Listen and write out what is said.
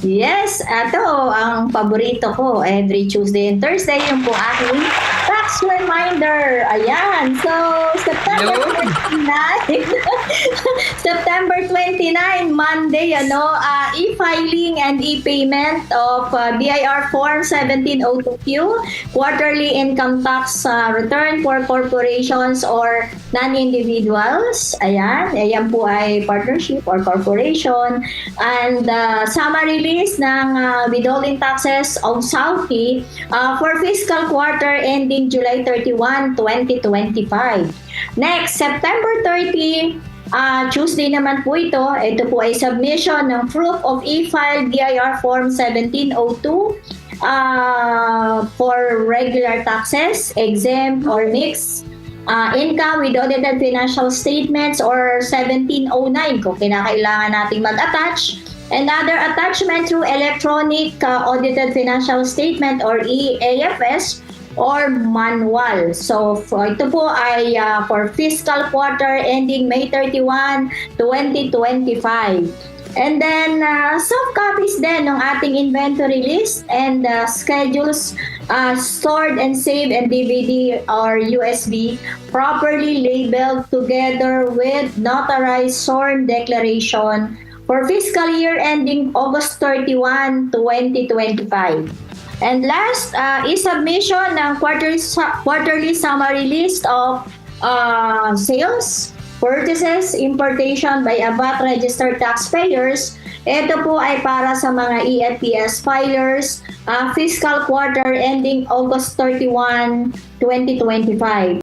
Yes, ato ang paborito ko every Tuesday and Thursday yung po aking tax reminder. Ayan. So, September Yun. 29, September 29, Monday, e-filing and e-payment of BIR Form 1702Q, quarterly income tax return for corporations or non-individuals. Ayan po ay partnership or corporation. And summary list ng withholding taxes of SALFI for fiscal quarter ending July 31, 2025. Next, September 30, Tuesday naman po ito. Ito po ay submission ng proof of e-file BIR Form 1702 for regular taxes, exempt or mixed income with audited financial statements or 1709 kung kinakailangan nating mag-attach. And other attachment through electronic audited financial statement or EAFS or manual. So ito po ay for fiscal quarter ending May 31, 2025. And then soft copies din ng ating inventory list and schedules stored and saved in DVD or USB properly labeled together with notarized sworn declaration for fiscal year ending August 31, 2025. And last is submission ng quarterly summary list of sales, purchases, importation by ABAT registered taxpayers. Ito po ay para sa mga EFPS filers, fiscal quarter ending August 31, 2025.